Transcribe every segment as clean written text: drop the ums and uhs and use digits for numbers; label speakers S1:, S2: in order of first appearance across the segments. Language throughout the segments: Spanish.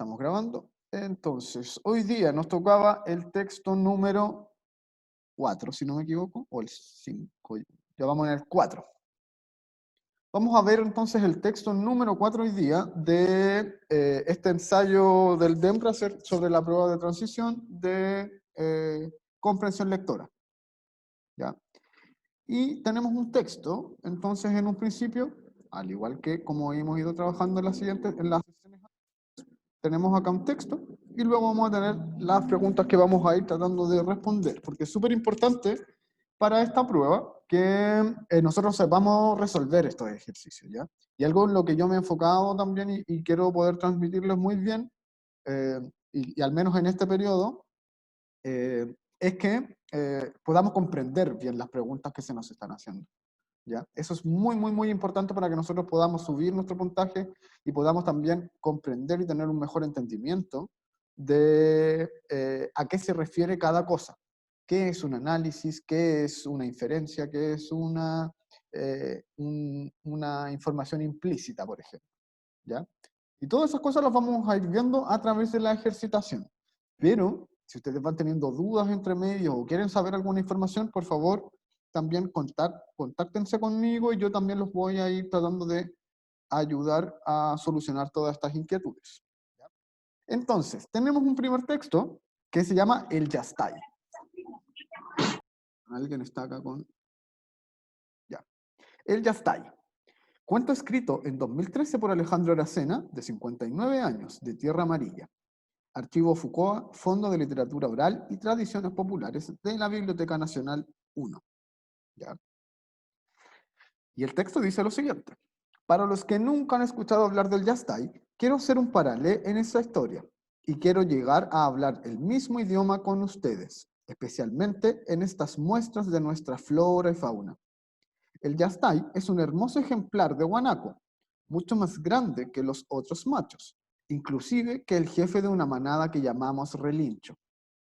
S1: Estamos grabando. Entonces, hoy día nos tocaba el texto número 4, si no me equivoco, o el 5. Ya vamos en el 4. Vamos a ver entonces el texto número 4 hoy día de este ensayo del DEMRA sobre la prueba de transición de comprensión lectora. ¿Ya? Y tenemos un texto, entonces en un principio, al igual que como hemos ido trabajando en las sesiones, tenemos acá un texto y luego vamos a tener las preguntas que vamos a ir tratando de responder, porque es súper importante para esta prueba que nosotros sepamos resolver estos ejercicios, ¿ya? Y algo en lo que yo me he enfocado también y quiero poder transmitirles muy bien, y al menos en este periodo, es que podamos comprender bien las preguntas que se nos están haciendo. ¿Ya? Eso es muy, muy, muy importante para que nosotros podamos subir nuestro puntaje y podamos también comprender y tener un mejor entendimiento de a qué se refiere cada cosa. ¿Qué es un análisis? ¿Qué es una inferencia? ¿Qué es una información implícita, por ejemplo? ¿Ya? Y todas esas cosas las vamos a ir viendo a través de la ejercitación. Pero, si ustedes van teniendo dudas entre medio o quieren saber alguna información, por favor, también contáctense conmigo y yo también los voy a ir tratando de ayudar a solucionar todas estas inquietudes. ¿Ya? Entonces, tenemos un primer texto que se llama El Yastay. ¿Alguien está acá con...? Ya. El Yastay. Cuento escrito en 2013 por Alejandro Aracena, de 59 años, de Tierra Amarilla. Archivo Foucault, Fondo de Literatura Oral y Tradiciones Populares de la Biblioteca Nacional 1. ¿Ya? Y el texto dice lo siguiente. Para los que nunca han escuchado hablar del Yastay, quiero hacer un paralelo en esta historia y quiero llegar a hablar el mismo idioma con ustedes, especialmente en estas muestras de nuestra flora y fauna. El Yastay es un hermoso ejemplar de guanaco, mucho más grande que los otros machos, inclusive que el jefe de una manada que llamamos relincho.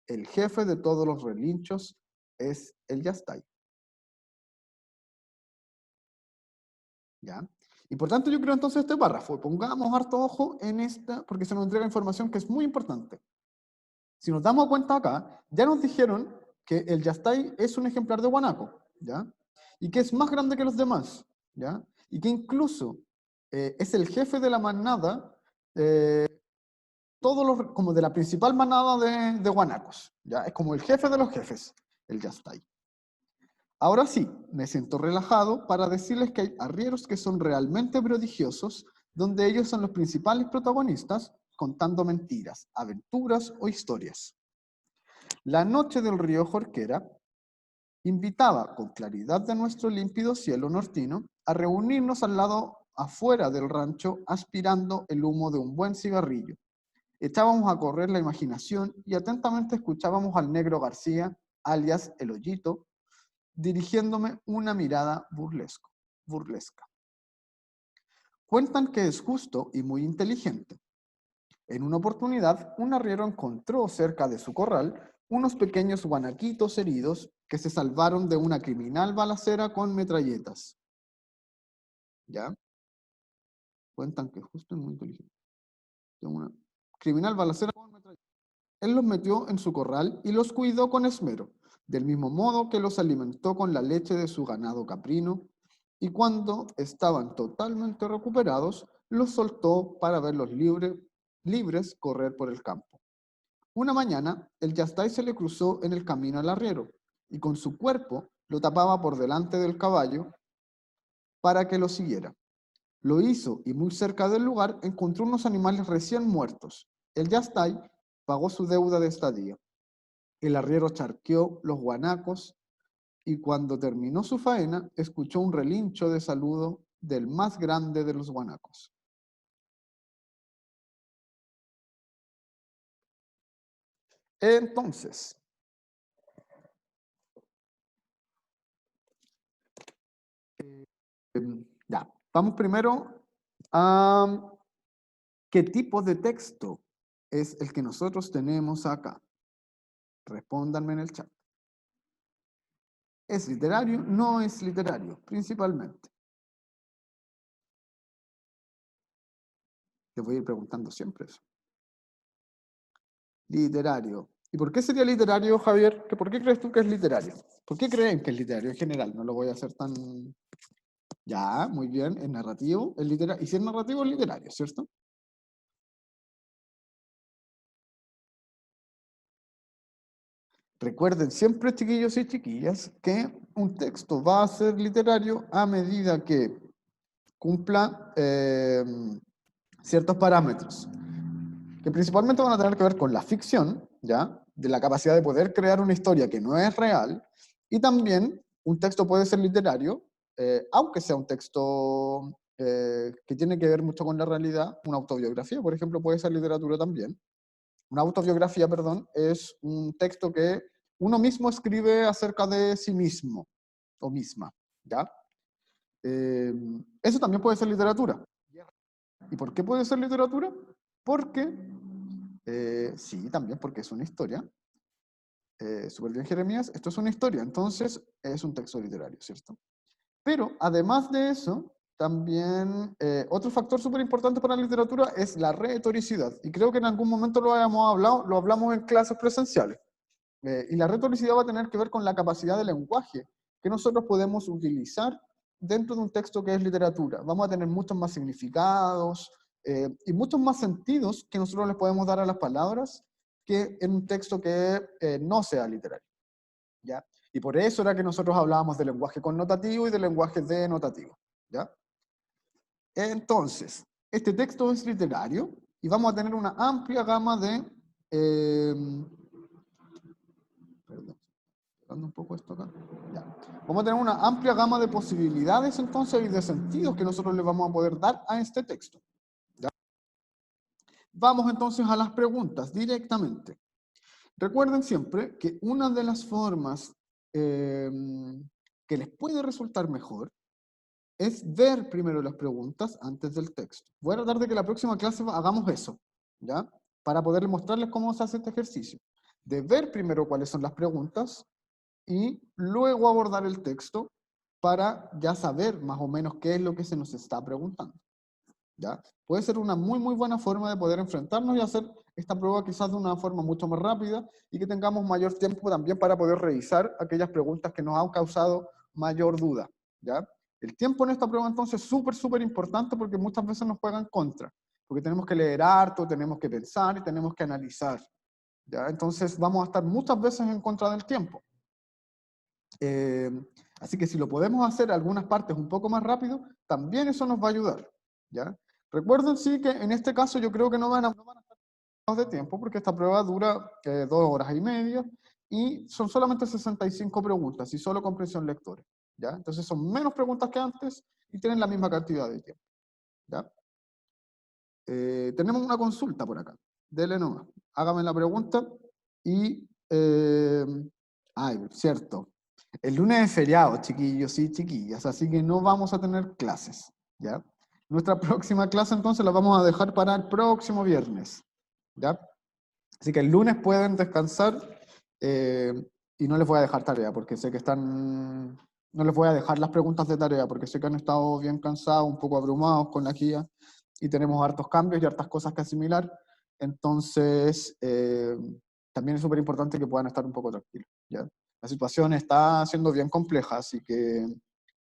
S1: El jefe de todos los relinchos es el Yastay. ¿Ya? Importante yo creo entonces este párrafo. Pongamos harto ojo en esta, porque se nos entrega información que es muy importante. Si nos damos cuenta acá, ya nos dijeron que el Yastay es un ejemplar de guanaco, ¿ya? Y que es más grande que los demás, ¿ya? Y que incluso es el jefe de la manada, como de la principal manada de guanacos, ¿ya? Es como el jefe de los jefes, el Yastay. Ahora sí, me siento relajado para decirles que hay arrieros que son realmente prodigiosos, donde ellos son los principales protagonistas, contando mentiras, aventuras o historias. La noche del río Jorquera invitaba, con claridad de nuestro límpido cielo nortino, a reunirnos al lado afuera del rancho aspirando el humo de un buen cigarrillo. Echábamos a correr la imaginación y atentamente escuchábamos al negro García, alias El Hoyito, dirigiéndome una mirada burlesca. Cuentan que es justo y muy inteligente. En una oportunidad, un arriero encontró cerca de su corral unos pequeños guanaquitos heridos que se salvaron de una criminal balacera con metralletas. ¿Ya? Cuentan que es justo y muy inteligente. De una criminal balacera con metralletas. Él los metió en su corral y los cuidó con esmero, del mismo modo que los alimentó con la leche de su ganado caprino, y cuando estaban totalmente recuperados, los soltó para verlos libres correr por el campo. Una mañana, el Yastay se le cruzó en el camino al arriero, y con su cuerpo lo tapaba por delante del caballo para que lo siguiera. Lo hizo y muy cerca del lugar encontró unos animales recién muertos. El Yastay pagó su deuda de estadía. El arriero charqueó los guanacos y cuando terminó su faena, escuchó un relincho de saludo del más grande de los guanacos. Entonces, ya, vamos primero a qué tipo de texto es el que nosotros tenemos acá. Respóndanme en el chat. ¿Es literario? No es literario, principalmente. Les voy a ir preguntando siempre eso. Literario. ¿Y por qué sería literario, Javier? ¿Por qué crees tú que es literario? ¿Por qué creen que es literario en general? No lo voy a hacer tan... Ya, muy bien, es narrativo, es literario. Y si es narrativo, es literario, ¿cierto? Recuerden siempre, chiquillos y chiquillas, que un texto va a ser literario a medida que cumpla ciertos parámetros, que principalmente van a tener que ver con la ficción, ¿ya? De la capacidad de poder crear una historia que no es real, y también un texto puede ser literario, aunque sea un texto que tiene que ver mucho con la realidad. Una autobiografía, por ejemplo, puede ser literatura también. Una autobiografía, perdón, es un texto que uno mismo escribe acerca de sí mismo o misma, ¿ya? Eh, Eso también puede ser literatura. ¿Y por qué puede ser literatura? Porque, sí, también porque es una historia. Súper bien, Jeremías, esto es una historia, entonces es un texto literario, ¿cierto? Pero además de eso, también otro factor súper importante para la literatura es la retoricidad. Y creo que en algún momento lo habíamos hablado, lo hablamos en clases presenciales. Y la retoricidad va a tener que ver con la capacidad de lenguaje que nosotros podemos utilizar dentro de un texto que es literatura. Vamos a tener muchos más significados y muchos más sentidos que nosotros les podemos dar a las palabras que en un texto que no sea literario, ¿ya? Y por eso era que nosotros hablábamos de lenguaje connotativo y de lenguaje denotativo, ¿ya? Entonces, este texto es literario y vamos a tener una amplia gama de... perdón, dando un poco esto acá. Ya. Vamos a tener una amplia gama de posibilidades entonces y de sentidos que nosotros le vamos a poder dar a este texto, ¿ya? Vamos entonces a las preguntas directamente. Recuerden siempre que una de las formas eh, que les puede resultar mejor es ver primero las preguntas antes del texto. Voy a tratar de que la próxima clase hagamos eso, ¿ya? Para poder mostrarles cómo se hace este ejercicio. De ver primero cuáles son las preguntas y luego abordar el texto para ya saber más o menos qué es lo que se nos está preguntando, ¿ya? Puede ser una muy, muy buena forma de poder enfrentarnos y hacer esta prueba quizás de una forma mucho más rápida y que tengamos mayor tiempo también para poder revisar aquellas preguntas que nos han causado mayor duda, ¿ya? El tiempo en esta prueba entonces es súper, súper importante porque muchas veces nos juega en contra, porque tenemos que leer harto, tenemos que pensar y tenemos que analizar, ¿ya? Entonces vamos a estar muchas veces en contra del tiempo. Así que si lo podemos hacer algunas partes un poco más rápido, también eso nos va a ayudar, ¿ya? Recuerden, sí, que en este caso yo creo que no van a estar de tiempo porque esta prueba dura 2 horas y media y son solamente 65 preguntas y solo comprensión lectora, ¿ya? Entonces son menos preguntas que antes y tienen la misma cantidad de tiempo, ¿ya? Tenemos una consulta por acá. Dele nomás. Hágame la pregunta y... ay, cierto. El lunes es feriado, chiquillos y chiquillas, así que no vamos a tener clases, ¿ya? Nuestra próxima clase entonces la vamos a dejar para el próximo viernes, ¿ya? Así que el lunes pueden descansar eh, y no les voy a dejar tarea porque sé que están... No les voy a dejar las preguntas de tarea porque sé que han estado bien cansados, un poco abrumados con la guía y tenemos hartos cambios y hartas cosas que asimilar. Entonces, también es súper importante que puedan estar un poco tranquilos, ¿ya? La situación está siendo bien compleja, así que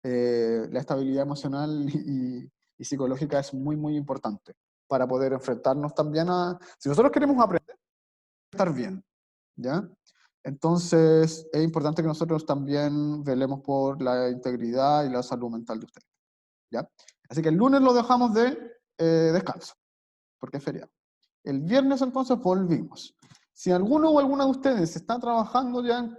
S1: la estabilidad emocional y psicológica es muy, muy importante para poder enfrentarnos también a... Si nosotros queremos aprender, estar bien, ¿ya? Entonces, es importante que nosotros también velemos por la integridad y la salud mental de ustedes, ¿ya? Así que el lunes lo dejamos de descanso, porque es feriado. El viernes entonces volvimos. Si alguno o alguna de ustedes está trabajando ya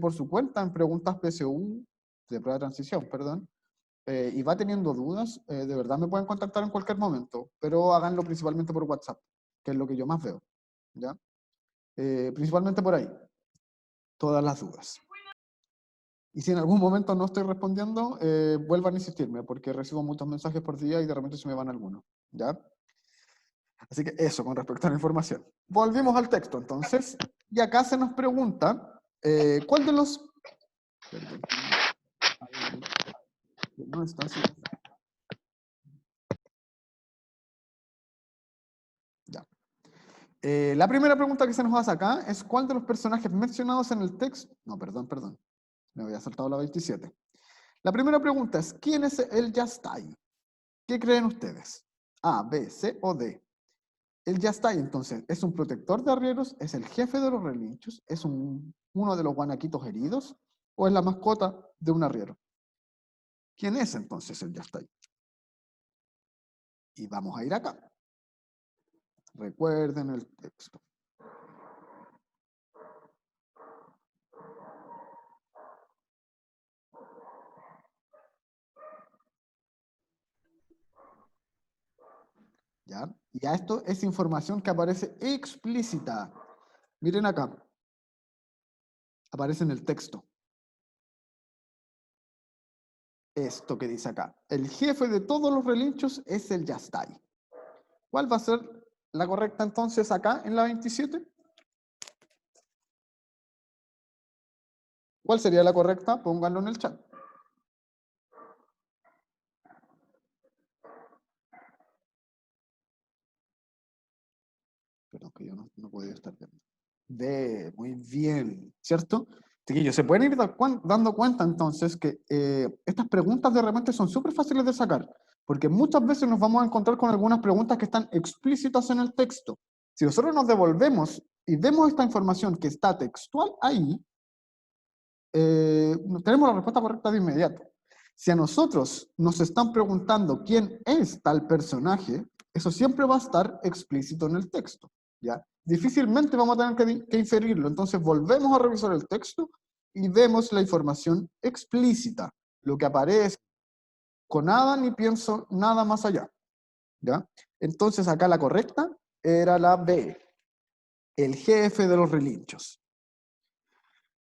S1: por su cuenta en preguntas PSU, de prueba de transición, perdón, y va teniendo dudas, de verdad me pueden contactar en cualquier momento, pero háganlo principalmente por WhatsApp, que es lo que yo más veo, ¿ya? Principalmente por ahí, todas las dudas. Y si en algún momento no estoy respondiendo, vuelvan a insistirme, porque recibo muchos mensajes por día y de repente se me van algunos, ¿ya? Así que eso con respecto a la información. Volvimos al texto, entonces, y acá se nos pregunta, ¿cuál de los... Perdón, no está así. Ya. La primera pregunta que se nos hace acá es ¿cuál de los personajes mencionados en el texto? No, perdón. Me había saltado la 27. La primera pregunta es ¿quién es el Yastai? ¿Qué creen ustedes? A, B, C o D. El Yastai, entonces, ¿es un protector de arrieros? ¿Es el jefe de los relinchos? ¿Es uno de los guanaquitos heridos? ¿O es la mascota de un arriero? ¿Quién es entonces el Yastai? Y vamos a ir acá. Recuerden el texto. ¿Ya? Y a esto es información que aparece explícita. Miren acá. Aparece en el texto. Esto que dice acá. El jefe de todos los relinchos es el Yastai. ¿Cuál va a ser la correcta entonces acá en la 27? ¿Cuál sería la correcta? Pónganlo en el chat. Perdón, que yo no podía estar viendo. D, muy bien, ¿cierto? Chiquillos, se pueden ir dando cuenta entonces que estas preguntas de repente son súper fáciles de sacar, porque muchas veces nos vamos a encontrar con algunas preguntas que están explícitas en el texto. Si nosotros nos devolvemos y vemos esta información que está textual ahí, tenemos la respuesta correcta de inmediato. Si a nosotros nos están preguntando quién es tal personaje, eso siempre va a estar explícito en el texto, ¿ya? Difícilmente vamos a tener que inferirlo, entonces volvemos a revisar el texto y vemos la información explícita, lo que aparece con nada ni pienso nada más allá, ¿ya? Entonces acá la correcta era la B, el jefe de los relinchos.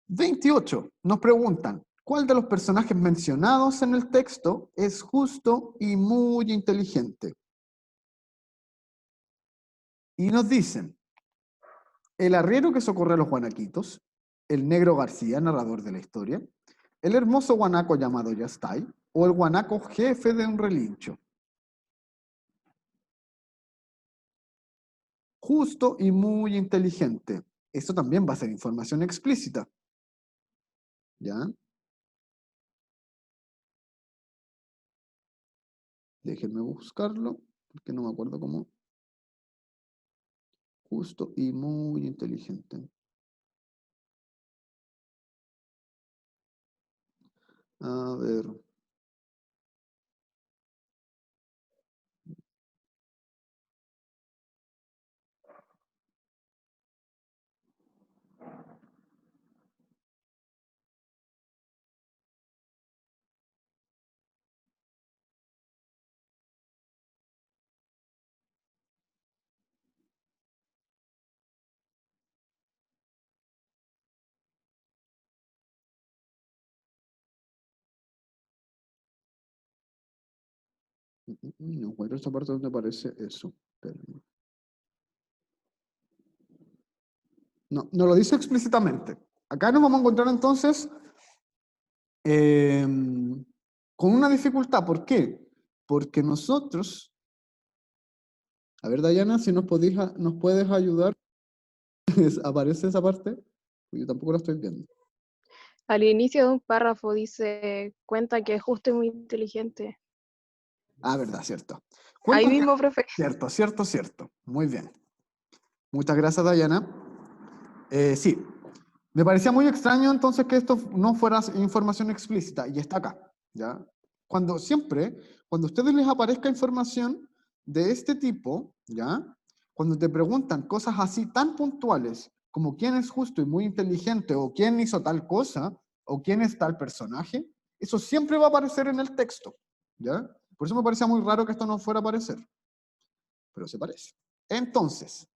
S1: 28. Nos preguntan, ¿cuál de los personajes mencionados en el texto es justo y muy inteligente? Y nos dicen, el arriero que socorre a los guanaquitos, el negro García, narrador de la historia, el hermoso guanaco llamado Yastay, o el guanaco jefe de un relincho. Justo y muy inteligente. Esto también va a ser información explícita. ¿Ya? Déjenme buscarlo, porque no me acuerdo cómo. Justo y muy inteligente. A ver. No encuentro esta parte donde aparece eso. Espérenme. No, no lo dice explícitamente. Acá nos vamos a encontrar entonces con una dificultad. ¿Por qué? Porque nosotros, a ver, Dayana, si nos puedes ayudar, ¿aparece esa parte? Yo tampoco la estoy viendo.
S2: Al inicio de un párrafo dice, cuenta que es justo y muy inteligente.
S1: Ah, verdad, cierto.
S2: Ahí
S1: Cuentan que-
S2: mismo, profe.
S1: Cierto. Muy bien. Muchas gracias, Dayana. Sí, me parecía muy extraño entonces que esto no fuera información explícita, y está acá, ¿ya? Cuando a ustedes les aparezca información de este tipo, ¿ya? Cuando te preguntan cosas así tan puntuales como quién es justo y muy inteligente, o quién hizo tal cosa, o quién es tal personaje, eso siempre va a aparecer en el texto, ¿ya? Por eso me parecía muy raro que esto no fuera a aparecer, pero se parece. Entonces,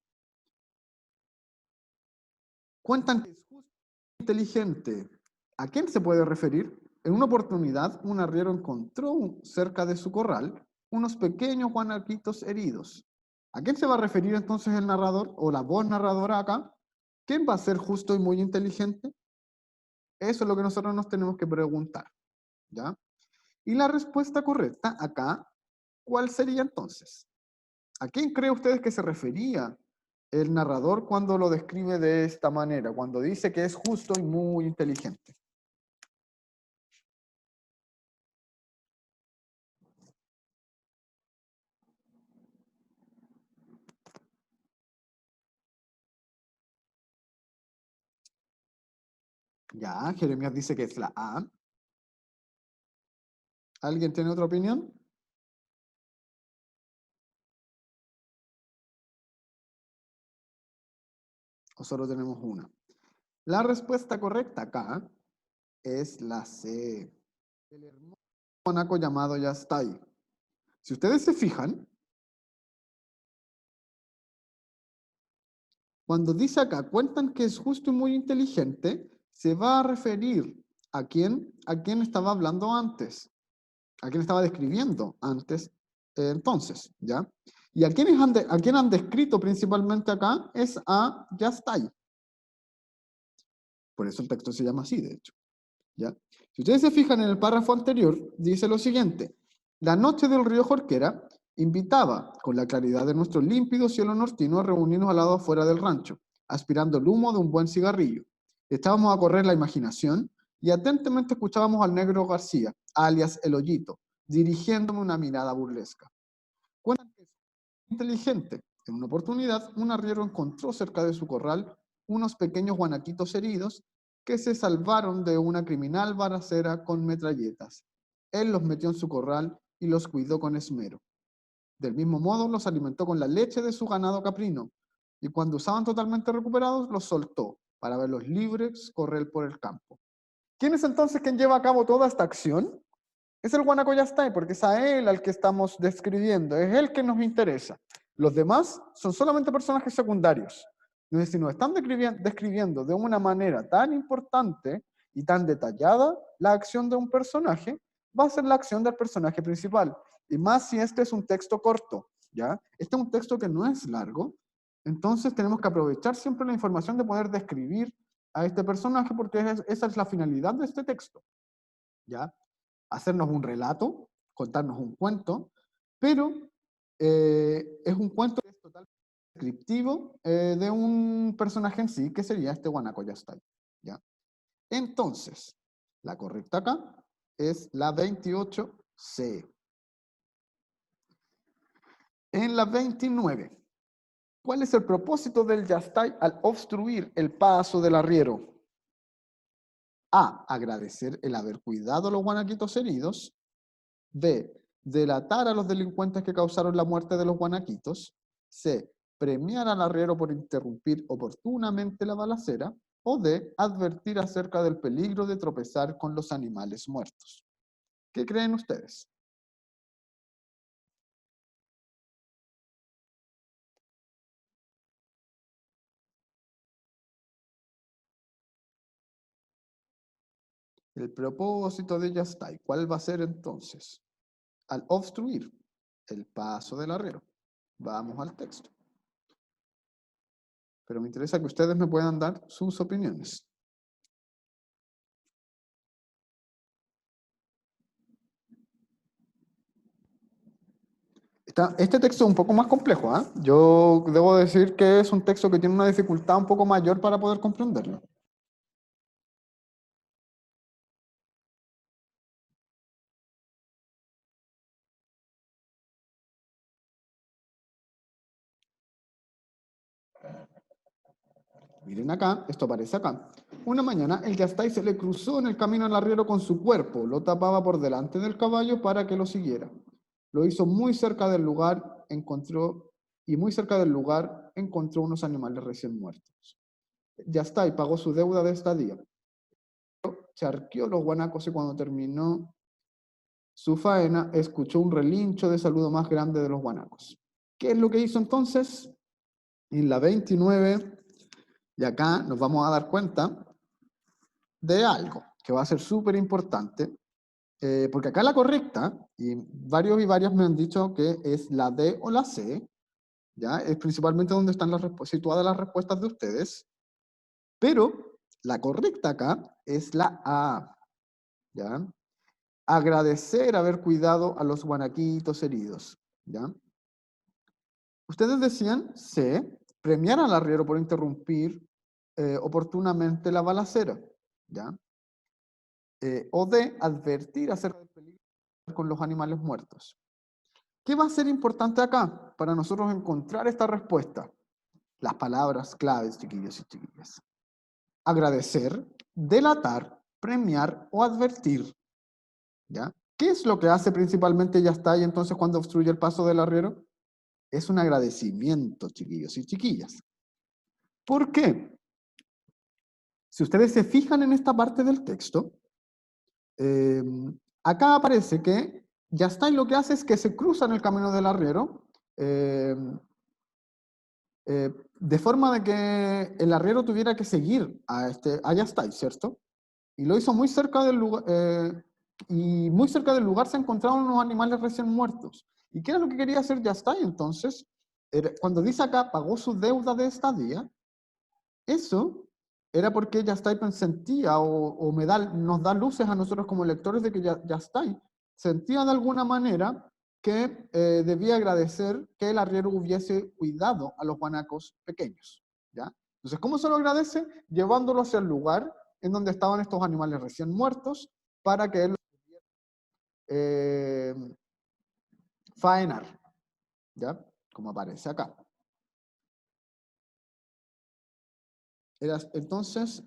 S1: cuentan que es justo inteligente. ¿A quién se puede referir? En una oportunidad, un arriero encontró cerca de su corral unos pequeños guanaquitos heridos. ¿A quién se va a referir entonces el narrador o la voz narradora acá? ¿Quién va a ser justo y muy inteligente? Eso es lo que nosotros nos tenemos que preguntar, ¿ya? Y la respuesta correcta acá, ¿cuál sería entonces? ¿A quién cree ustedes que se refería el narrador cuando lo describe de esta manera, cuando dice que es justo y muy inteligente? Ya, Jeremías dice que es la A. ¿Alguien tiene otra opinión? ¿O solo tenemos una? La respuesta correcta acá es la C. El hermoso guanaco llamado Yastay. Si ustedes se fijan, cuando dice acá, cuentan que es justo y muy inteligente, se va a referir a quién estaba hablando antes, a quién estaba describiendo antes, entonces, ¿ya? Y a quién han descrito principalmente acá es a Yastay. Por eso el texto se llama así, de hecho. ¿Ya? Si ustedes se fijan en el párrafo anterior, dice lo siguiente: la noche del río Jorquera invitaba, con la claridad de nuestro límpido cielo nortino, a reunirnos al lado afuera del rancho, aspirando el humo de un buen cigarrillo. Echábamos a correr la imaginación y atentamente escuchábamos al negro García, alias El Hoyito, dirigiéndome una mirada burlesca. Cuentan que es inteligente. En una oportunidad, un arriero encontró cerca de su corral unos pequeños guanaquitos heridos que se salvaron de una criminal balacera con metralletas. Él los metió en su corral y los cuidó con esmero. Del mismo modo, los alimentó con la leche de su ganado caprino, y cuando estaban totalmente recuperados, los soltó para verlos libres correr por el campo. ¿Quién es entonces quien lleva a cabo toda esta acción? Es el guanaco Yastay, porque es a él al que estamos describiendo, es él que nos interesa. Los demás son solamente personajes secundarios. Entonces, si nos están describiendo de una manera tan importante y tan detallada la acción de un personaje, va a ser la acción del personaje principal. Y más si este es un texto corto, ¿ya? Este es un texto que no es largo, entonces tenemos que aprovechar siempre la información de poder describir a este personaje, porque esa es la finalidad de este texto, ¿ya? Hacernos un relato, contarnos un cuento, pero es un cuento que es totalmente descriptivo de un personaje en sí, que sería este guanaco Yastay, ¿ya? Entonces, la correcta acá es la 28C. En la 29, ¿cuál es el propósito del Yastay al obstruir el paso del arriero? A. Agradecer el haber cuidado a los guanaquitos heridos. B. Delatar a los delincuentes que causaron la muerte de los guanaquitos. C. Premiar al arriero por interrumpir oportunamente la balacera. O D. Advertir acerca del peligro de tropezar con los animales muertos. ¿Qué creen ustedes? El propósito de Yastay, ¿cuál va a ser entonces? Al obstruir el paso del arriero. Vamos al texto. Pero me interesa que ustedes me puedan dar sus opiniones. Este texto es un poco más complejo, ¿eh? Yo debo decir que es un texto que tiene una dificultad un poco mayor para poder comprenderlo. Miren acá, esto aparece acá. Una mañana el Yastay se le cruzó en el camino al arriero con su cuerpo, lo tapaba por delante del caballo para que lo siguiera. Lo hizo muy cerca del lugar, muy cerca del lugar encontró unos animales recién muertos. Yastay pagó su deuda de estadía. Charqueó los guanacos y cuando terminó su faena, escuchó un relincho de saludo más grande de los guanacos. ¿Qué es lo que hizo entonces? En la 29, y acá nos vamos a dar cuenta de algo que va a ser súper importante, porque acá la correcta, y varios y varias me han dicho que es la D o la C, ¿ya? Es principalmente donde están situadas las respuestas de ustedes, pero la correcta acá es la A, ¿ya? Agradecer haber cuidado a los guanaquitos heridos, ¿ya? Ustedes decían C, premiar al arriero por interrumpir oportunamente la balacera, ¿ya? O D, advertir acerca del peligro con los animales muertos. ¿Qué va a ser importante acá para nosotros encontrar esta respuesta? Las palabras claves, chiquillos y chiquillas. Agradecer, delatar, premiar o advertir, ¿ya? ¿Qué es lo que hace principalmente ya está ahí entonces cuando obstruye el paso del arriero? Es un agradecimiento, chiquillos y chiquillas. ¿Por qué? Si ustedes se fijan en esta parte del texto, eh, acá aparece que ya está y lo que hace es que se cruza en el camino del arriero, de forma de que el arriero tuviera que seguir a Yastai, ¿cierto? Y lo hizo muy cerca del lugar, y muy cerca del lugar se encontraban unos animales recién muertos. ¿Y qué era lo que quería hacer Yastai entonces? Cuando dice acá, pagó su deuda de estadía, eso era porque Yastai sentía o nos da luces a nosotros como lectores de que Yastai sentía de alguna manera que debía agradecer que el arriero hubiese cuidado a los guanacos pequeños, ¿ya? Entonces, ¿cómo se lo agradece? Llevándolos hacia el lugar en donde estaban estos animales recién muertos para que él los pudiera faenar, ¿ya? Como aparece acá. Era entonces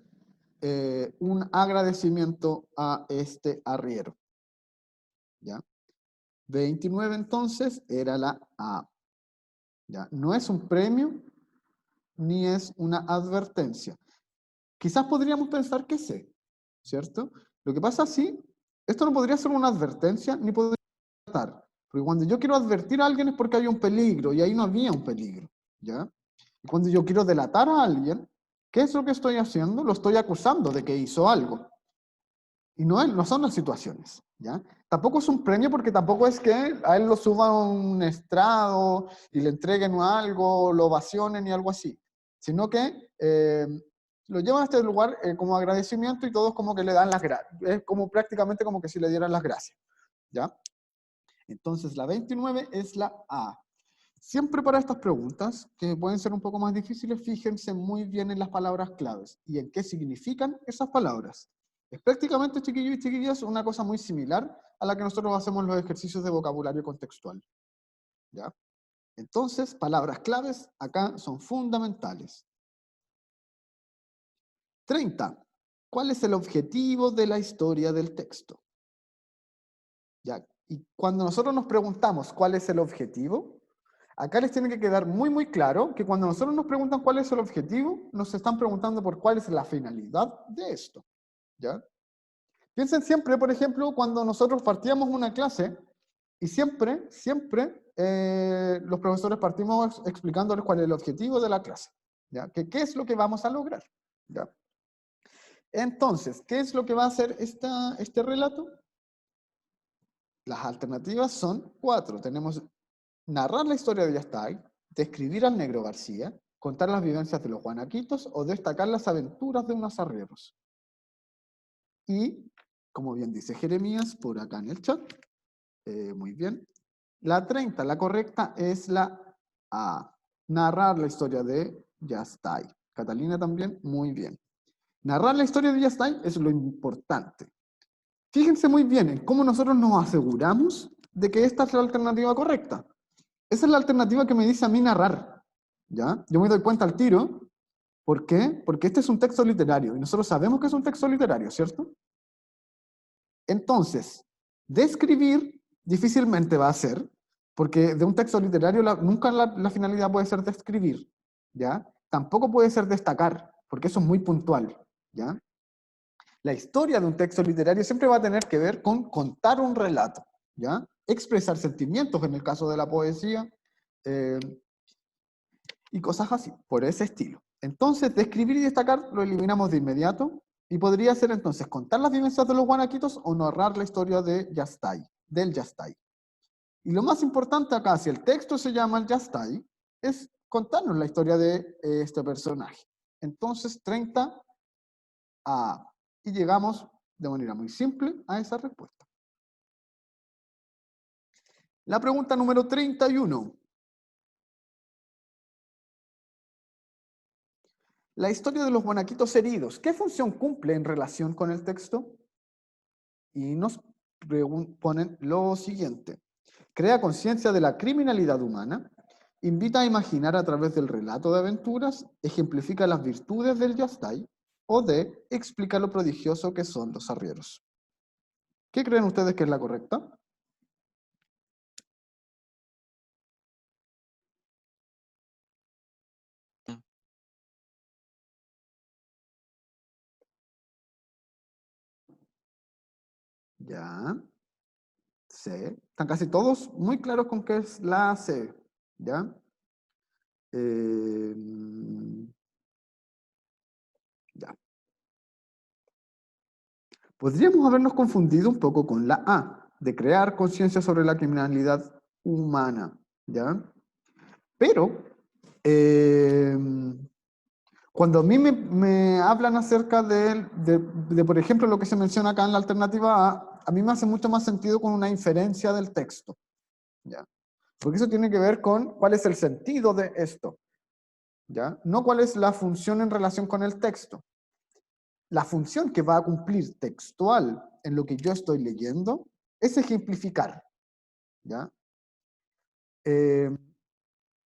S1: un agradecimiento a este arriero, ¿ya? 29 entonces era la A, ¿ya? No es un premio ni es una advertencia. Quizás podríamos pensar que sí, ¿cierto? Lo que pasa sí, esto no podría ser una advertencia ni podría estar, porque cuando yo quiero advertir a alguien es porque hay un peligro y ahí no había un peligro, ¿ya? Y cuando yo quiero delatar a alguien, ¿qué es lo que estoy haciendo? Lo estoy acusando de que hizo algo. Y no son las situaciones, ¿ya? Tampoco es un premio porque tampoco es que a él lo suban a un estrado y le entreguen algo, lo ovacionen y algo así, sino que lo llevan a este lugar como agradecimiento y todos como que le dan las gracias. Es como prácticamente como que si le dieran las gracias, ¿ya? Entonces la 29 es la A. Siempre para estas preguntas, que pueden ser un poco más difíciles, fíjense muy bien en las palabras claves y en qué significan esas palabras. Es prácticamente, chiquillos y chiquillas, una cosa muy similar a la que nosotros hacemos en los ejercicios de vocabulario contextual, ¿ya? Entonces, palabras claves acá son fundamentales. 30. ¿Cuál es el objetivo de la historia del texto? ¿Ya? Y cuando nosotros nos preguntamos cuál es el objetivo, acá les tiene que quedar muy, muy claro que cuando nosotros nos preguntan cuál es el objetivo, nos están preguntando por cuál es la finalidad de esto, ¿ya? Piensen siempre, por ejemplo, cuando nosotros partíamos una clase y siempre los profesores partimos explicándoles cuál es el objetivo de la clase, ¿ya? Que qué es lo que vamos a lograr, ¿ya? Entonces, ¿qué es lo que va a hacer este relato? Las alternativas son 4. Tenemos narrar la historia de Yastay, describir al negro García, contar las vivencias de los guanaquitos o destacar las aventuras de unos arrieros. Y, como bien dice Jeremías por acá en el chat, muy bien, la 30, la correcta es la A, narrar la historia de Yastay. Catalina también, muy bien. Narrar la historia de Yastay es lo importante. Fíjense muy bien en cómo nosotros nos aseguramos de que esta es la alternativa correcta. Esa es la alternativa que me dice a mí narrar, ¿ya? Yo me doy cuenta al tiro. ¿Por qué? Porque este es un texto literario y nosotros sabemos que es un texto literario, ¿cierto? Entonces, describir difícilmente va a ser, porque de un texto literario nunca la finalidad puede ser describir, ¿ya? Tampoco puede ser destacar, porque eso es muy puntual, ¿ya? La historia de un texto literario siempre va a tener que ver con contar un relato, ¿ya? Expresar sentimientos en el caso de la poesía, eh, y cosas así, por ese estilo. Entonces, describir y destacar lo eliminamos de inmediato, y podría ser entonces contar las vivencias de los guanaquitos o narrar la historia de Yastay, del Yastay. Y lo más importante acá, si el texto se llama el Yastay, es contarnos la historia de este personaje. Entonces, 30 a... Y llegamos de manera muy simple a esa respuesta. La pregunta número 31. La historia de los guanaquitos heridos, ¿qué función cumple en relación con el texto? Y nos ponen lo siguiente. Crea conciencia de la criminalidad humana, invita a imaginar a través del relato de aventuras, ejemplifica las virtudes del Yastay, o D, explica lo prodigioso que son los arrieros. ¿Qué creen ustedes que es la correcta? Ya. C. Están casi todos muy claros con qué es la C. ¿Ya? Eh, ya. Podríamos habernos confundido un poco con la A, de crear conciencia sobre la criminalidad humana. ¿Ya? Pero, cuando a mí me hablan acerca de, por ejemplo, lo que se menciona acá en la alternativa a mí me hace mucho más sentido con una inferencia del texto. ¿Ya? Porque eso tiene que ver con cuál es el sentido de esto. ¿Ya? No cuál es la función en relación con el texto. La función que va a cumplir textual en lo que yo estoy leyendo es ejemplificar. ¿Ya?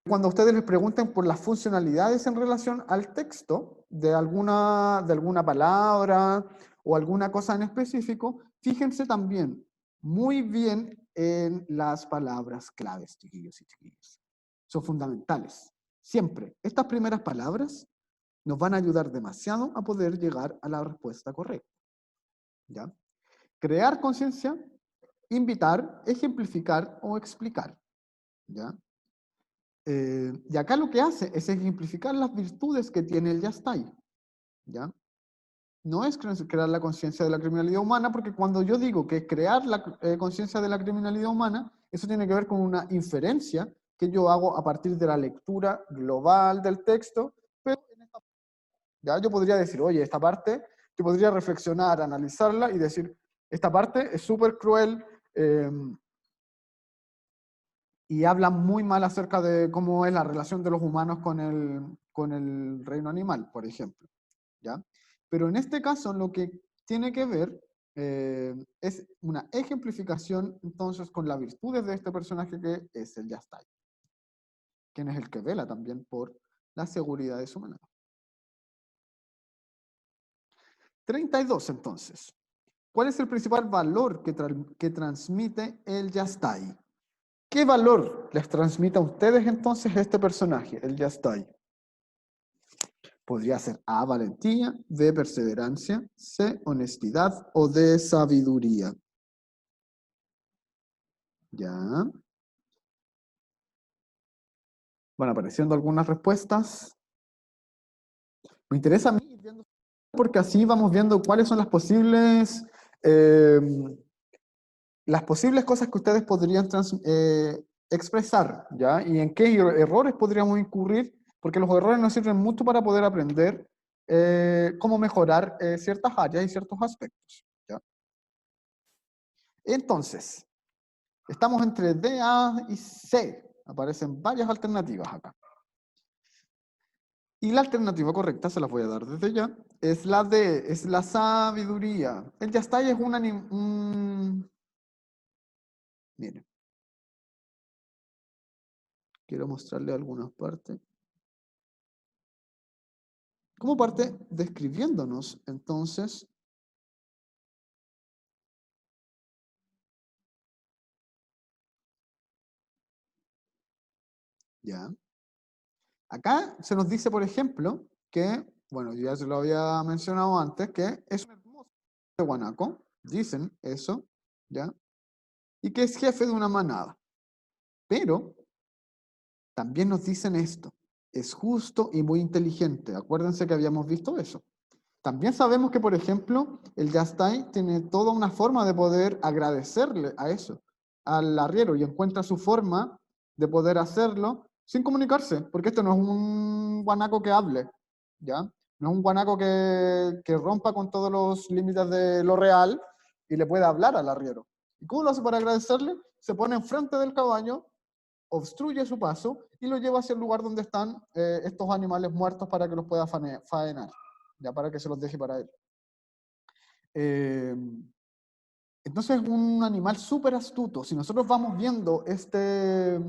S1: Cuando ustedes les pregunten por las funcionalidades en relación al texto de alguna palabra o alguna cosa en específico, fíjense también muy bien en las palabras claves, chiquillos y chiquillas. Son fundamentales. Siempre. Estas primeras palabras nos van a ayudar demasiado a poder llegar a la respuesta correcta. ¿Ya? Crear conciencia, invitar, ejemplificar o explicar. ¿Ya? Y acá lo que hace es ejemplificar las virtudes que tiene el Yastay. ¿Ya? No es crear la conciencia de la criminalidad humana, porque cuando yo digo que crear la conciencia de la criminalidad humana, eso tiene que ver con una inferencia que yo hago a partir de la lectura global del texto, pero en esta, ya yo podría decir, oye, esta parte, yo podría reflexionar, analizarla y decir, esta parte es súper cruel, y habla muy mal acerca de cómo es la relación de los humanos con el reino animal, por ejemplo. ¿Ya? Pero en este caso lo que tiene que ver es una ejemplificación entonces con las virtudes de este personaje que es el Yastay, quien es el que vela también por la seguridad de su manada. 32 entonces. ¿Cuál es el principal valor que transmite el Yastay? ¿Qué valor les transmite a ustedes entonces este personaje, el Yastay? Podría ser A, valentía, B, perseverancia, C, honestidad o D, sabiduría. Ya. Bueno, apareciendo algunas respuestas. Me interesa a mí ir viendo, porque así vamos viendo cuáles son eh, las posibles cosas que ustedes podrían expresar, ¿ya? Y en qué errores podríamos incurrir, porque los errores nos sirven mucho para poder aprender cómo mejorar ciertas áreas y ciertos aspectos, ¿ya? Entonces, estamos entre D, A y C. Aparecen varias alternativas acá. Y la alternativa correcta, se las voy a dar desde ya, es la D, es la sabiduría. El Yastay es miren, quiero mostrarle algunas partes. Como parte describiéndonos, entonces, ya. Acá se nos dice, por ejemplo, que, bueno, ya se lo había mencionado antes, que es un hermoso de guanaco, dicen eso, ¿ya? Y que es jefe de una manada. Pero también nos dicen esto, es justo y muy inteligente. Acuérdense que habíamos visto eso. También sabemos que, por ejemplo, el Yastay tiene toda una forma de poder agradecerle a eso, al arriero, y encuentra su forma de poder hacerlo sin comunicarse, porque esto no es un guanaco que hable, ¿ya? No es un guanaco que rompa con todos los límites de lo real y le pueda hablar al arriero. ¿Y cómo lo hace para agradecerle? Se pone enfrente del caballo obstruye su paso y lo lleva hacia el lugar donde están estos animales muertos para que los pueda faenar, ya para que se los deje para él. Entonces es un animal súper astuto. Si nosotros vamos viendo este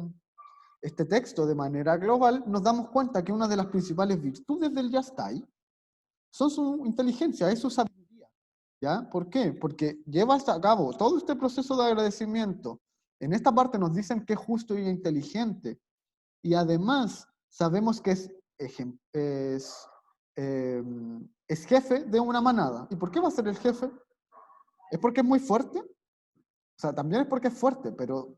S1: texto de manera global, nos damos cuenta que una de las principales virtudes del Yastai son su inteligencia, es su sabiduría. ¿Ya? ¿Por qué? Porque lleva a cabo todo este proceso de agradecimiento. En esta parte nos dicen que es justo y inteligente. Y además sabemos que es jefe de una manada. ¿Y por qué va a ser el jefe? ¿Es porque es muy fuerte? O sea, también es porque es fuerte, pero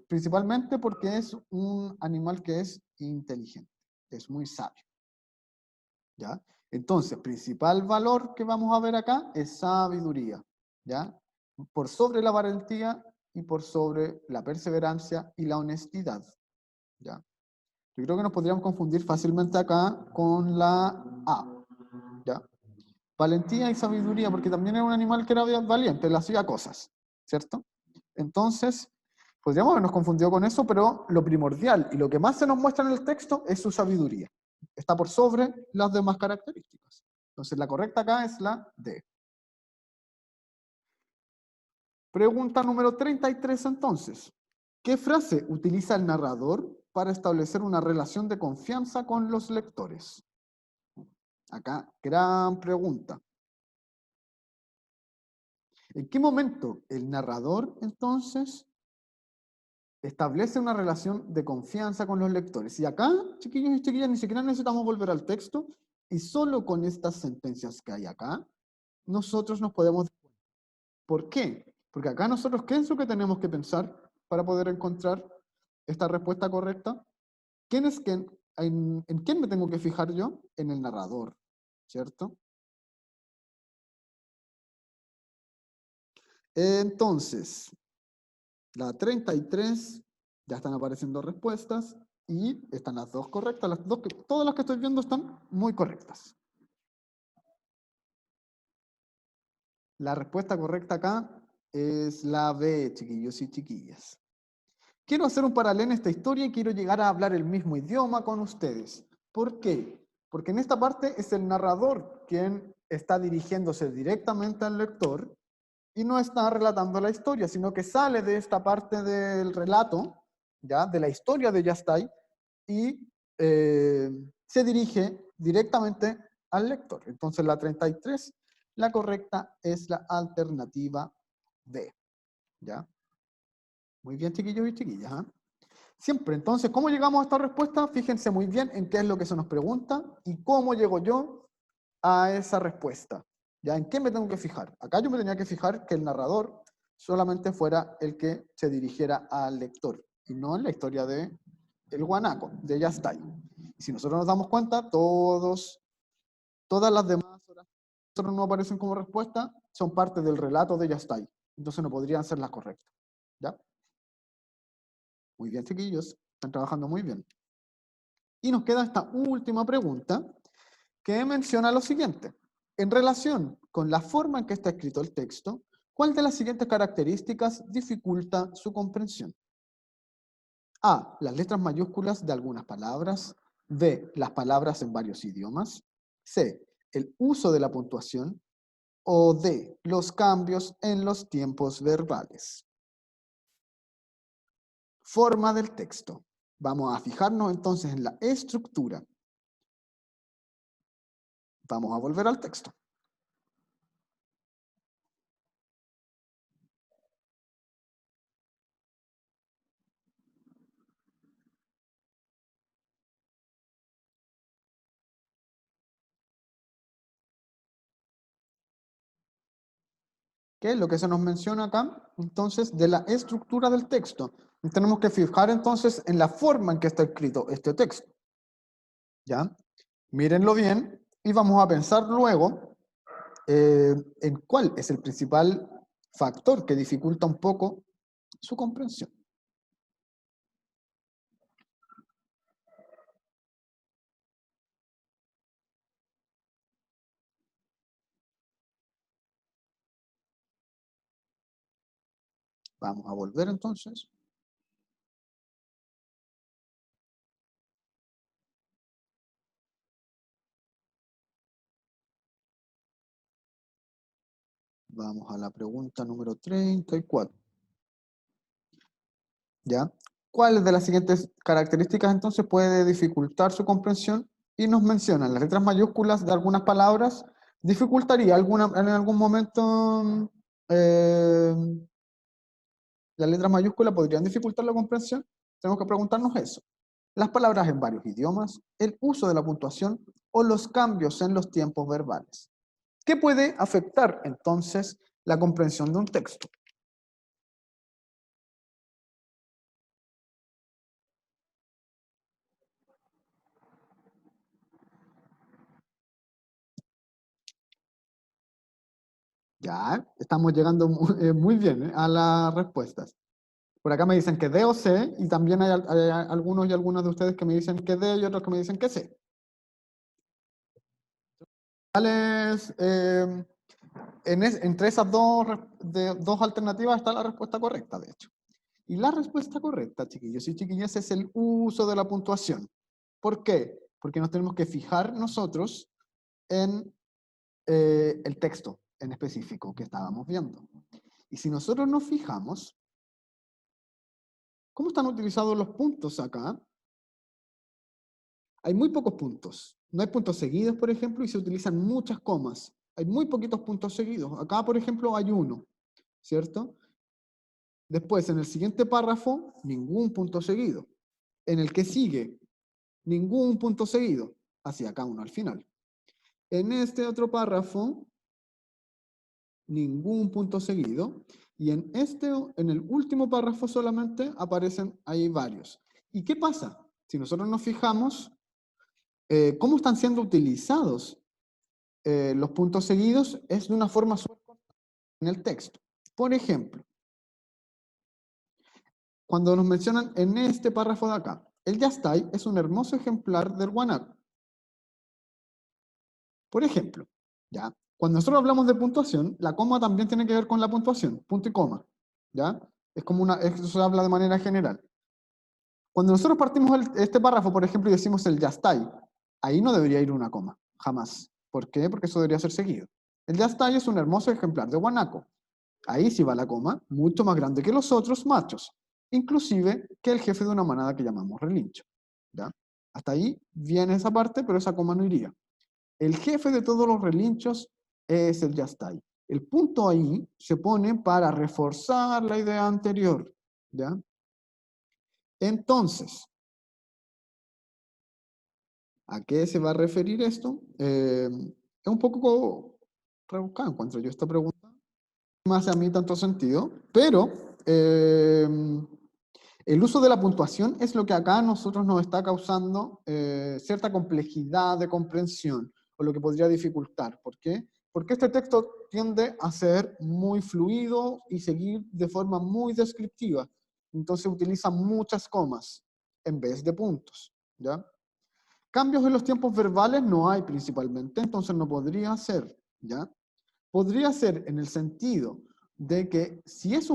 S1: principalmente porque es un animal que es inteligente, es muy sabio. ¿Ya? Entonces, principal valor que vamos a ver acá es sabiduría, ¿ya? Por sobre la valentía y por sobre la perseverancia y la honestidad, ¿ya? Yo creo que nos podríamos confundir fácilmente acá con la A, ¿ya? Valentía y sabiduría, porque también era un animal que era valiente, le hacía cosas, ¿cierto? Entonces, podríamos habernos confundido con eso, pero lo primordial y lo que más se nos muestra en el texto es su sabiduría. Está por sobre las demás características. Entonces, la correcta acá es la D. Pregunta número 33, entonces. ¿Qué frase utiliza el narrador para establecer una relación de confianza con los lectores? Acá, gran pregunta. ¿En qué momento el narrador, entonces, establece una relación de confianza con los lectores? Y acá, chiquillos y chiquillas, ni siquiera necesitamos volver al texto, y solo con estas sentencias que hay acá, nosotros nos podemos... ¿Por qué? Porque acá nosotros, ¿qué es lo que tenemos que pensar para poder encontrar esta respuesta correcta? ¿Quién es quién? ¿En quién me tengo que fijar yo? En el narrador, ¿cierto? Entonces, la 33, ya están apareciendo respuestas y están las dos correctas. Todas las que estoy viendo están muy correctas. La respuesta correcta acá es la B, chiquillos y chiquillas. Quiero hacer un paralelo en esta historia y quiero llegar a hablar el mismo idioma con ustedes. ¿Por qué? Porque en esta parte es el narrador quien está dirigiéndose directamente al lector y no está relatando la historia, sino que sale de esta parte del relato, ya de la historia de Yastai, y se dirige directamente al lector. Entonces la 33, la correcta es la alternativa D. ¿Ya? Muy bien, chiquillos y chiquillas. ¿Eh? Siempre, entonces, ¿cómo llegamos a esta respuesta? Fíjense muy bien en qué es lo que se nos pregunta y cómo llego yo a esa respuesta. ¿Ya? ¿En qué me tengo que fijar? Acá yo me tenía que fijar que el narrador solamente fuera el que se dirigiera al lector y no en la historia de el guanaco, de Yastai. Y si nosotros nos damos cuenta, todas las demás horas que nosotros no aparecen como respuesta son parte del relato de Yastai. Entonces no podrían ser las correctas. ¿Ya? Muy bien, chiquillos. Están trabajando muy bien. Y nos queda esta última pregunta que menciona lo siguiente. En relación con la forma en que está escrito el texto, ¿cuál de las siguientes características dificulta su comprensión? A. Las letras mayúsculas de algunas palabras. B. Las palabras en varios idiomas. C. El uso de la puntuación. O D. Los cambios en los tiempos verbales. Forma del texto. Vamos a fijarnos entonces en la estructura. Vamos a volver al texto. ¿Qué es lo que se nos menciona acá? Entonces, de la estructura del texto. Y tenemos que fijar entonces en la forma en que está escrito este texto. ¿Ya? Mírenlo bien y vamos a pensar luego en cuál es el principal factor que dificulta un poco su comprensión. Vamos a volver entonces. Vamos a la pregunta número 34. ¿Ya? ¿Cuáles de las siguientes características entonces puede dificultar su comprensión? Y nos mencionan las letras mayúsculas de algunas palabras. ¿Dificultaría en algún momento eh, las letras mayúsculas podrían dificultar la comprensión? Tenemos que preguntarnos eso. Las palabras en varios idiomas, el uso de la puntuación o los cambios en los tiempos verbales. ¿Qué puede afectar entonces la comprensión de un texto? Ya, estamos llegando muy bien a las respuestas. Por acá me dicen que D o C, y también hay algunos y algunas de ustedes que me dicen que D y otros que me dicen que C. ¿Cuáles, entre esas dos alternativas está la respuesta correcta, de hecho? Y la respuesta correcta, chiquillos y chiquillas, es el uso de la puntuación. ¿Por qué? Porque nos tenemos que fijar nosotros en el texto en específico que estábamos viendo. Y si nosotros nos fijamos, ¿cómo están utilizados los puntos acá? Hay muy pocos puntos. No hay puntos seguidos, por ejemplo, y se utilizan muchas comas. Hay muy poquitos puntos seguidos. Acá, por ejemplo, hay uno, ¿cierto? Después, en el siguiente párrafo, ningún punto seguido. En el que sigue, ningún punto seguido. Hacia acá uno al final. En este otro párrafo, ningún punto seguido. Y en el último párrafo solamente aparecen ahí varios. ¿Y qué pasa? Si nosotros nos fijamos, ¿cómo están siendo utilizados los puntos seguidos? Es de una forma suelta en el texto. Por ejemplo, cuando nos mencionan en este párrafo de acá, el Yastay es un hermoso ejemplar del guanaco. Por ejemplo, ¿ya? Cuando nosotros hablamos de puntuación, la coma también tiene que ver con la puntuación, punto y coma, ¿ya? Es como eso se habla de manera general. Cuando nosotros partimos este párrafo, por ejemplo, y decimos el Yastay, ahí no debería ir una coma, jamás. ¿Por qué? Porque eso debería ser seguido. El Yastay es un hermoso ejemplar de guanaco. Ahí sí va la coma, mucho más grande que los otros machos, inclusive que el jefe de una manada que llamamos relincho, ¿ya? Hasta ahí viene esa parte, pero esa coma no iría. El jefe de todos los relinchos es el Yastay. El punto ahí se pone para reforzar la idea anterior, ¿ya? Entonces, ¿a qué se va a referir esto? Es un poco rebuscado, encuentro yo esta pregunta. No me hace a mí tanto sentido, pero el uso de la puntuación es lo que acá a nosotros nos está causando cierta complejidad de comprensión, o lo que podría dificultar. ¿Por qué? Porque este texto tiende a ser muy fluido y seguir de forma muy descriptiva. Entonces utiliza muchas comas en vez de puntos, ¿ya? Cambios en los tiempos verbales no hay principalmente, entonces no podría ser, ¿ya? Podría ser en el sentido de que si es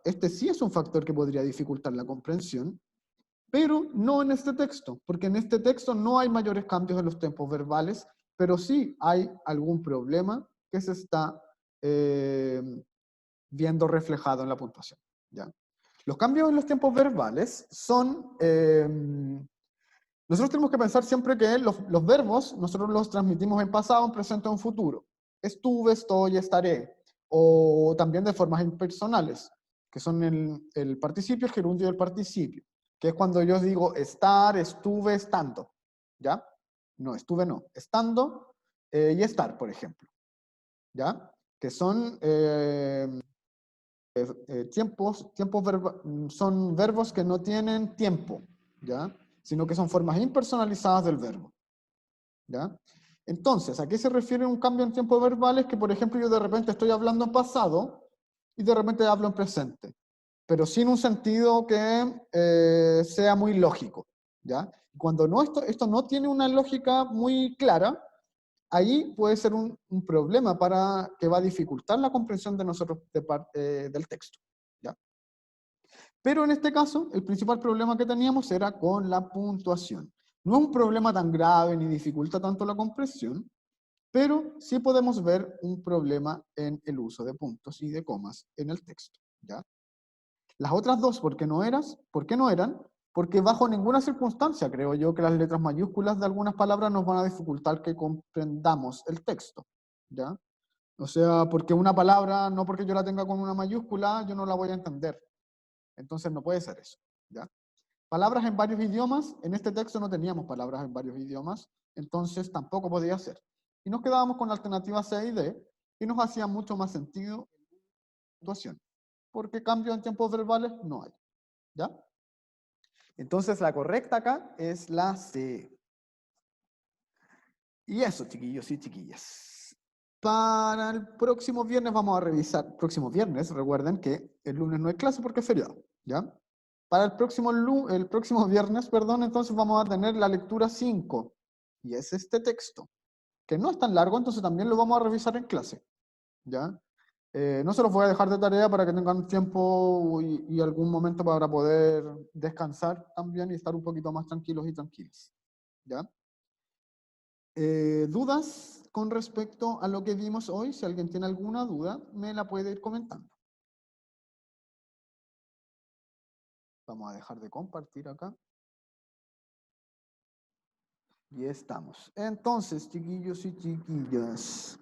S1: este sí es un factor que podría dificultar la comprensión, pero no en este texto, porque en este texto no hay mayores cambios en los tiempos verbales, pero sí hay algún problema que se está eh, viendo reflejado en la puntuación, ¿ya? Los cambios en los tiempos verbales son... nosotros tenemos que pensar siempre que los verbos nosotros los transmitimos en pasado, en presente o en futuro. Estuve, estoy, estaré. O también de formas impersonales, que son el participio, el gerundio y el participio. Que es cuando yo digo estar, estuve, estando. ¿Ya? No, estuve no. Estando y estar, por ejemplo. ¿Ya? Que son son verbos que no tienen tiempo, ¿ya? Sino que son formas impersonalizadas del verbo, ¿ya? Entonces, ¿a qué se refiere un cambio en tiempo verbal? Es que, por ejemplo, yo de repente estoy hablando en pasado y de repente hablo en presente, pero sin un sentido que sea muy lógico, ¿ya? Cuando esto no tiene una lógica muy clara, ahí puede ser un problema que va a dificultar la comprensión de nosotros del texto, ¿ya? Pero en este caso, el principal problema que teníamos era con la puntuación. No es un problema tan grave ni dificulta tanto la comprensión, pero sí podemos ver un problema en el uso de puntos y de comas en el texto, ¿ya? Las otras dos, ¿por qué no eran? Porque bajo ninguna circunstancia creo yo que las letras mayúsculas de algunas palabras nos van a dificultar que comprendamos el texto, ¿ya? O sea, porque una palabra, no porque yo la tenga con una mayúscula, yo no la voy a entender. Entonces no puede ser eso, ¿ya? Palabras en varios idiomas, en este texto no teníamos palabras en varios idiomas, entonces tampoco podía ser. Y nos quedábamos con la alternativa C y D, y nos hacía mucho más sentido la situación, porque cambio en tiempos verbales no hay, ¿ya? Entonces la correcta acá es la C. Y eso, chiquillos y chiquillas. Para el próximo viernes vamos a revisar, próximo viernes, recuerden que el lunes no hay clase porque es feriado, ¿ya? Para el próximo viernes, perdón, entonces vamos a tener la lectura 5, y es este texto, que no es tan largo, entonces también lo vamos a revisar en clase, ¿ya? No se los voy a dejar de tarea para que tengan tiempo y algún momento para poder descansar también y estar un poquito más tranquilos y tranquilas, ¿ya? ¿Dudas con respecto a lo que vimos hoy? Si alguien tiene alguna duda, me la puede ir comentando. Vamos a dejar de compartir acá. Y estamos. Entonces, chiquillos y chiquillas,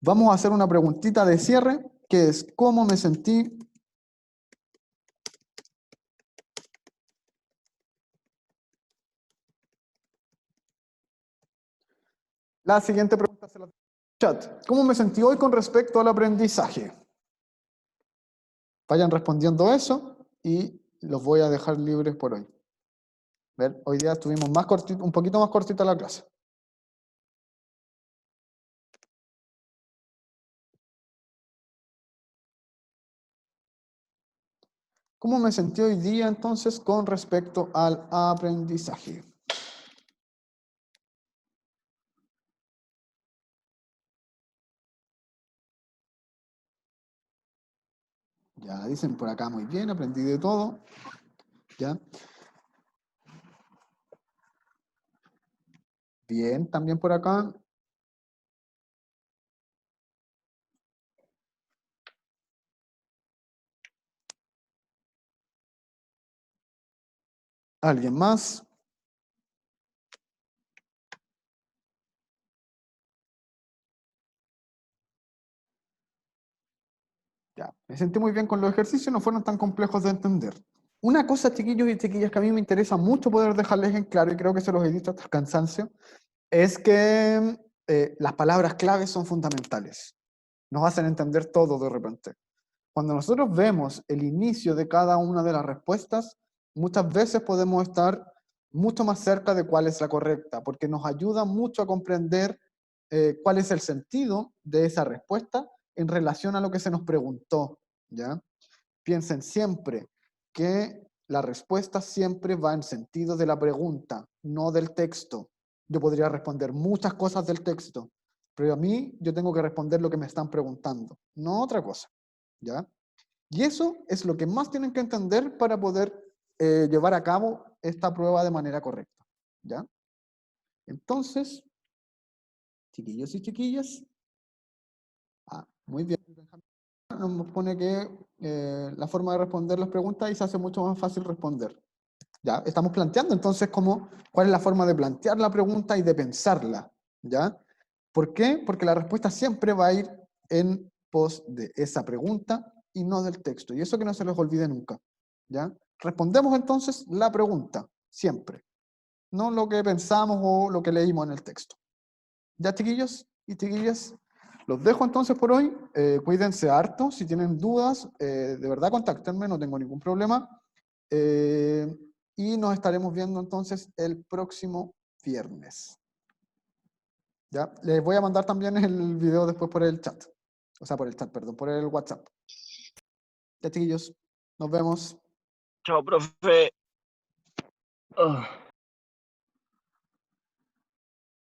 S1: vamos a hacer una preguntita de cierre, que es ¿cómo me sentí? La siguiente pregunta se la chat. ¿Cómo me sentí hoy con respecto al aprendizaje? Vayan respondiendo eso y los voy a dejar libres por hoy. Ver, hoy día estuvimos más cortito, un poquito más cortita la clase. ¿Cómo me sentí hoy día entonces con respecto al aprendizaje? Ya dicen por acá muy bien, aprendí de todo. ¿Ya? Bien, también por acá. ¿Alguien más? Ya, me sentí muy bien con los ejercicios, no fueron tan complejos de entender. Una cosa, chiquillos y chiquillas, que a mí me interesa mucho poder dejarles en claro, y creo que se los he dicho hasta el cansancio, es que las palabras claves son fundamentales. Nos hacen entender todo de repente. Cuando nosotros vemos el inicio de cada una de las respuestas, muchas veces podemos estar mucho más cerca de cuál es la correcta, porque nos ayuda mucho a comprender cuál es el sentido de esa respuesta en relación a lo que se nos preguntó, ¿ya? Piensen siempre que la respuesta siempre va en sentido de la pregunta, no del texto. Yo podría responder muchas cosas del texto, pero a mí yo tengo que responder lo que me están preguntando, no otra cosa, ¿ya? Y eso es lo que más tienen que entender para poder llevar a cabo esta prueba de manera correcta, ¿ya? Entonces, chiquillos y chiquillas, muy bien, nos pone que la forma de responder las preguntas y se hace mucho más fácil responder. ¿Ya? Estamos planteando entonces cuál es la forma de plantear la pregunta y de pensarla, ¿ya? ¿Por qué? Porque la respuesta siempre va a ir en pos de esa pregunta y no del texto. Y eso que no se les olvide nunca, ¿ya? Respondemos entonces la pregunta, siempre, no lo que pensamos o lo que leímos en el texto. ¿Ya, chiquillos y chiquillas? Los dejo entonces por hoy. Cuídense harto. Si tienen dudas, de verdad contáctenme, no tengo ningún problema. Y nos estaremos viendo entonces el próximo viernes. ¿Ya? Les voy a mandar también el video después por el chat. O sea, por el chat, perdón, por el WhatsApp. Ya, chiquillos. Nos vemos.
S3: Chao, profe.